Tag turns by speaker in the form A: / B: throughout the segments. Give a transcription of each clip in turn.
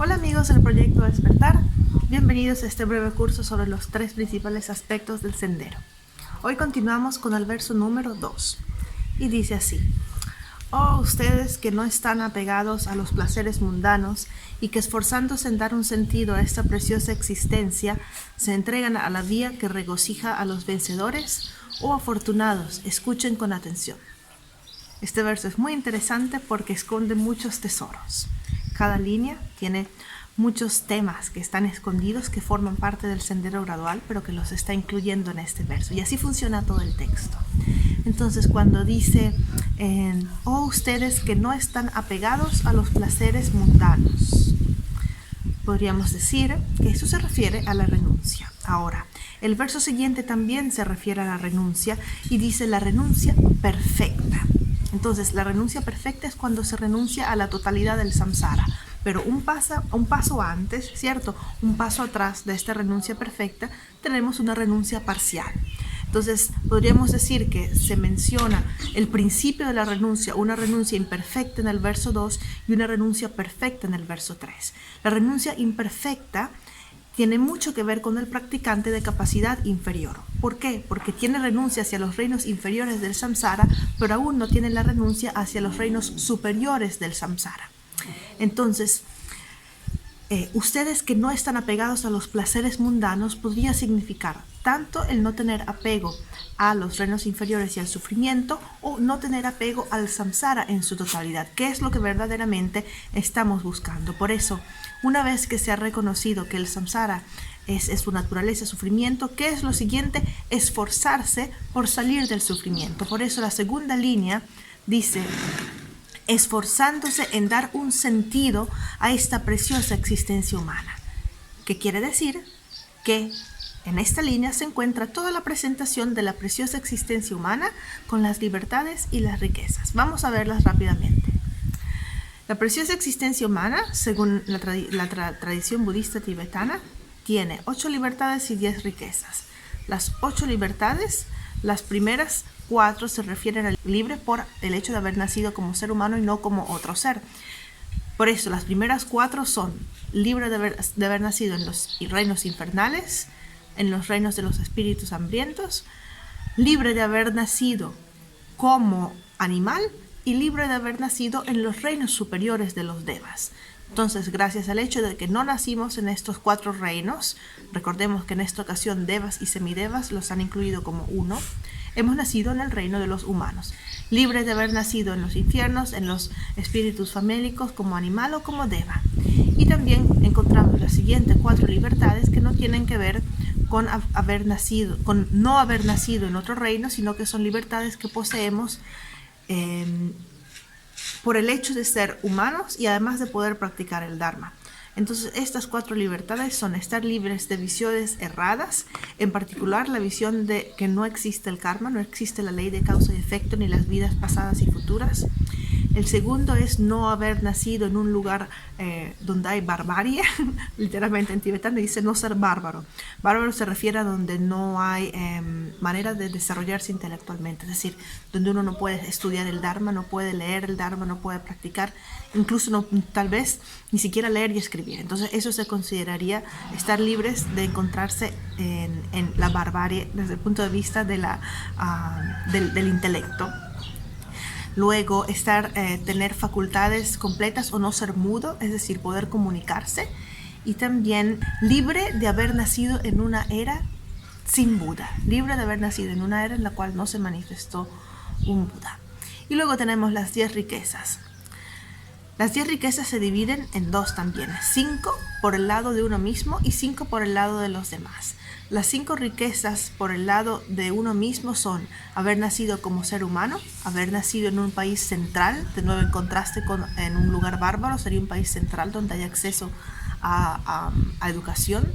A: Hola amigos del Proyecto Despertar, bienvenidos a este breve curso sobre los 3 principales aspectos del sendero. Hoy continuamos con el verso número 2 y dice así: Oh, ustedes que no están apegados a los placeres mundanos y que esforzándose en dar un sentido a esta preciosa existencia, se entregan a la vía que regocija a los vencedores, oh afortunados, escuchen con atención. Este verso es muy interesante porque esconde muchos tesoros. Cada línea tiene muchos temas que están escondidos, que forman parte del sendero gradual, pero que los está incluyendo en este verso. Y así funciona todo el texto. Entonces, cuando dice, oh, ustedes que no están apegados a los placeres mundanos, podríamos decir que eso se refiere a la renuncia. Ahora, el verso siguiente también se refiere a la renuncia y dice la renuncia perfecta. Entonces, la renuncia perfecta es cuando se renuncia a la totalidad del samsara. Pero un paso antes, ¿cierto? Un paso atrás de esta renuncia perfecta, tenemos una renuncia parcial. Entonces, podríamos decir que se menciona el principio de la renuncia, una renuncia imperfecta en el verso 2 y una renuncia perfecta en el verso 3. La renuncia imperfecta tiene mucho que ver con el practicante de capacidad inferior. ¿Por qué? Porque tiene renuncia hacia los reinos inferiores del samsara, pero aún no tiene la renuncia hacia los reinos superiores del samsara. Entonces, ustedes que no están apegados a los placeres mundanos podría significar tanto el no tener apego a los reinos inferiores y al sufrimiento, o no tener apego al samsara en su totalidad, que es lo que verdaderamente estamos buscando. Por eso, una vez que se ha reconocido que el samsara es su naturaleza, sufrimiento, ¿qué es lo siguiente? Esforzarse por salir del sufrimiento. Por eso la segunda línea dice: esforzándose en dar un sentido a esta preciosa existencia humana. ¿Qué quiere decir? Que en esta línea se encuentra toda la presentación de la preciosa existencia humana con las libertades y las riquezas. Vamos a verlas rápidamente. La preciosa existencia humana, según la tradición budista tibetana, tiene 8 libertades y 10 riquezas. Las 8 libertades, las primeras 4 se refieren al libre por el hecho de haber nacido como ser humano y no como otro ser. Por eso las primeras 4 son libre de haber nacido en los reinos infernales, en los reinos de los espíritus hambrientos, libre de haber nacido como animal y libre de haber nacido en los reinos superiores de los devas. Entonces, gracias al hecho de que no nacimos en estos 4 reinos, recordemos que en esta ocasión devas y semidevas los han incluido como uno, hemos nacido en el reino de los humanos, libre de haber nacido en los infiernos, en los espíritus famélicos como animal o como deva. Y también encontramos las siguientes 4 libertades que no tienen que ver con no haber nacido en otro reino, sino que son libertades que poseemos por el hecho de ser humanos y además de poder practicar el Dharma. Entonces, estas 4 libertades son estar libres de visiones erradas, en particular la visión de que no existe el karma, no existe la ley de causa y efecto ni las vidas pasadas y futuras. El segundo es no haber nacido en un lugar donde hay barbarie. Literalmente en tibetano dice no ser bárbaro. Bárbaro se refiere a donde no hay manera de desarrollarse intelectualmente, es decir, donde uno no puede estudiar el Dharma, no puede leer el Dharma, no puede practicar, incluso no, tal vez ni siquiera leer y escribir. Entonces eso se consideraría estar libres de encontrarse en la barbarie desde el punto de vista de del intelecto. Luego, tener facultades completas o no ser mudo, es decir, poder comunicarse. Y también libre de haber nacido en una era sin Buda, libre de haber nacido en una era en la cual no se manifestó un Buda. Y luego tenemos las 10 riquezas. Las 10 riquezas se dividen en 2 también, 5 por el lado de uno mismo y 5 por el lado de los demás. Las 5 riquezas por el lado de uno mismo son haber nacido como ser humano, haber nacido en un país central, de nuevo en contraste en un lugar bárbaro, sería un país central donde hay acceso a educación.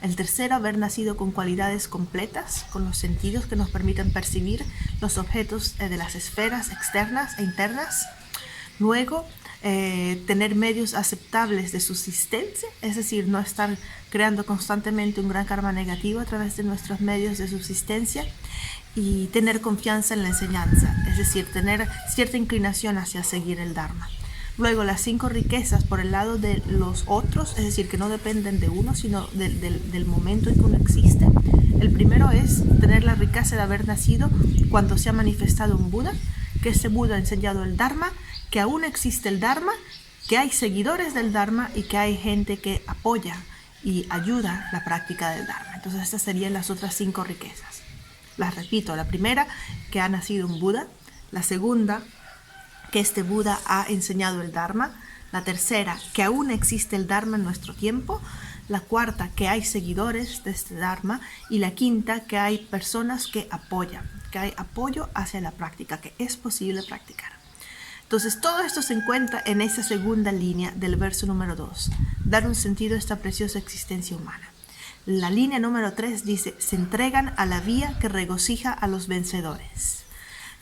A: El tercero, haber nacido con cualidades completas, con los sentidos que nos permiten percibir los objetos de las esferas externas e internas. Luego, tener medios aceptables de subsistencia, es decir, no estar creando constantemente un gran karma negativo a través de nuestros medios de subsistencia, y tener confianza en la enseñanza, es decir, tener cierta inclinación hacia seguir el Dharma. Luego las 5 riquezas por el lado de los otros, es decir, que no dependen de uno, sino del momento en que uno existe. El primero es tener la riqueza de haber nacido cuando se ha manifestado un Buda, que ese Buda ha enseñado el Dharma, que aún existe el Dharma, que hay seguidores del Dharma y que hay gente que apoya y ayuda la práctica del Dharma. Entonces estas serían las otras 5 riquezas. Las repito: la primera, que ha nacido un Buda; la segunda, que este Buda ha enseñado el Dharma; la tercera, que aún existe el Dharma en nuestro tiempo; la cuarta, que hay seguidores de este Dharma; y la quinta, que hay personas que apoyan, que hay apoyo hacia la práctica, que es posible practicar. Entonces todo esto se encuentra en esa segunda línea del verso número 2, dar un sentido a esta preciosa existencia humana. La línea número 3 dice: se entregan a la vía que regocija a los vencedores.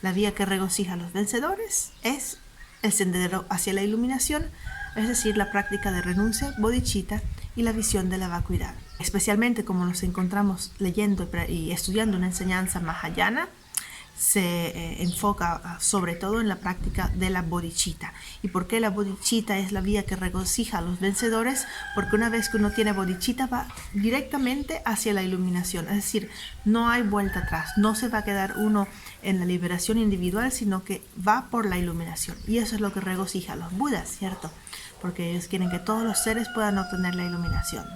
A: La vía que regocija a los vencedores es el sendero hacia la iluminación, es decir, la práctica de renuncia, bodhicitta y la visión de la vacuidad. Especialmente como nos encontramos leyendo y estudiando una enseñanza mahayana, se enfoca sobre todo en la práctica de la bodhicitta. ¿Y por qué la bodhicitta es la vía que regocija a los vencedores? Porque una vez que uno tiene bodhicitta va directamente hacia la iluminación, es decir, no hay vuelta atrás, no se va a quedar uno en la liberación individual, sino que va por la iluminación. Y eso es lo que regocija a los budas, ¿cierto? Porque ellos quieren que todos los seres puedan obtener la iluminación.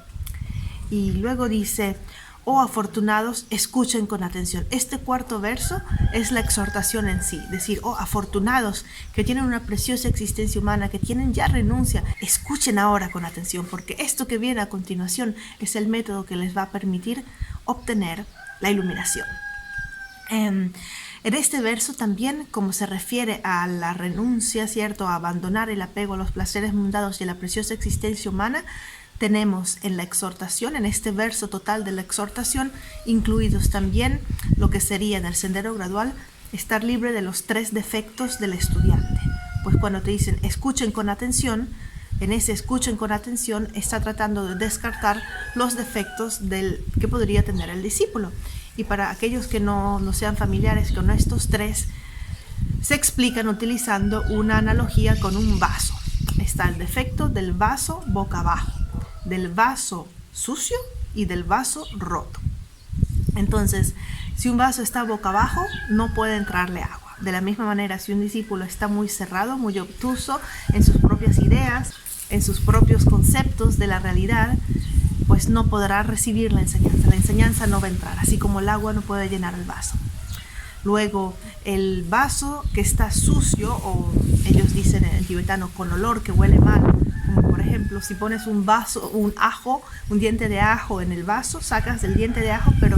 A: Y luego dice: oh afortunados, escuchen con atención. Este cuarto verso es la exhortación en sí, decir: oh afortunados que tienen una preciosa existencia humana, que tienen ya renuncia, escuchen ahora con atención, porque esto que viene a continuación es el método que les va a permitir obtener la iluminación. En este verso también, como se refiere a la renuncia, ¿cierto?, a abandonar el apego a los placeres mundanos y a la preciosa existencia humana, tenemos en la exhortación, en este verso total de la exhortación, incluidos también lo que sería en el sendero gradual, estar libre de los 3 defectos del estudiante. Pues cuando te dicen escuchen con atención, en ese escuchen con atención está tratando de descartar los defectos que podría tener el discípulo. Y para aquellos que no sean familiares con estos 3, se explican utilizando una analogía con un vaso. Está el defecto del vaso boca abajo, del vaso sucio y del vaso roto. Entonces, si un vaso está boca abajo, no puede entrarle agua. De la misma manera, si un discípulo está muy cerrado, muy obtuso en sus propias ideas, en sus propios conceptos de la realidad, pues no podrá recibir la enseñanza. La enseñanza no va a entrar, así como el agua no puede llenar el vaso. Luego, el vaso que está sucio, o ellos dicen en tibetano con olor, que huele mal, como por ejemplo, si pones un diente de ajo en el vaso, sacas el diente de ajo, pero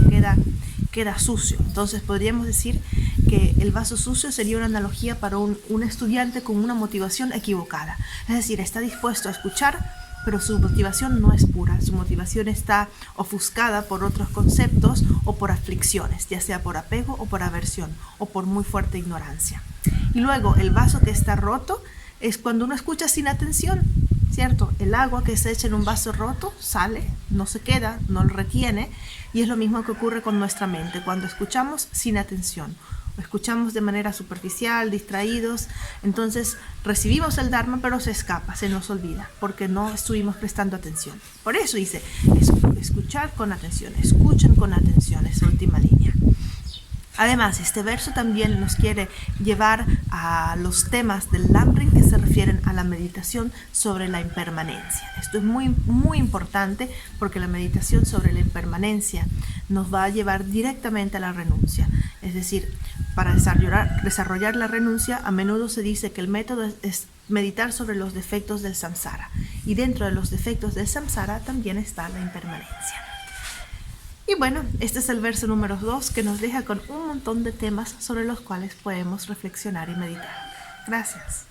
A: queda sucio. Entonces podríamos decir que el vaso sucio sería una analogía para un estudiante con una motivación equivocada. Es decir, está dispuesto a escuchar, pero su motivación no es pura, su motivación está ofuscada por otros conceptos o por aflicciones, ya sea por apego o por aversión o por muy fuerte ignorancia. Y luego el vaso que está roto es cuando uno escucha sin atención, ¿cierto? El agua que se echa en un vaso roto sale, no se queda, no lo retiene, y es lo mismo que ocurre con nuestra mente cuando escuchamos sin atención. Escuchamos de manera superficial, distraídos, entonces recibimos el Dharma, pero se escapa, se nos olvida, porque no estuvimos prestando atención. Por eso dice, escuchar con atención, escuchen con atención, esa última línea. Además, este verso también nos quiere llevar a los temas del Lamrim que se refieren a la meditación sobre la impermanencia. Esto es muy, muy importante porque la meditación sobre la impermanencia nos va a llevar directamente a la renuncia. Es decir, para desarrollar la renuncia, a menudo se dice que el método es meditar sobre los defectos del samsara. Y dentro de los defectos del samsara también está la impermanencia. Y bueno, este es el verso número 2 que nos deja con un montón de temas sobre los cuales podemos reflexionar y meditar. Gracias.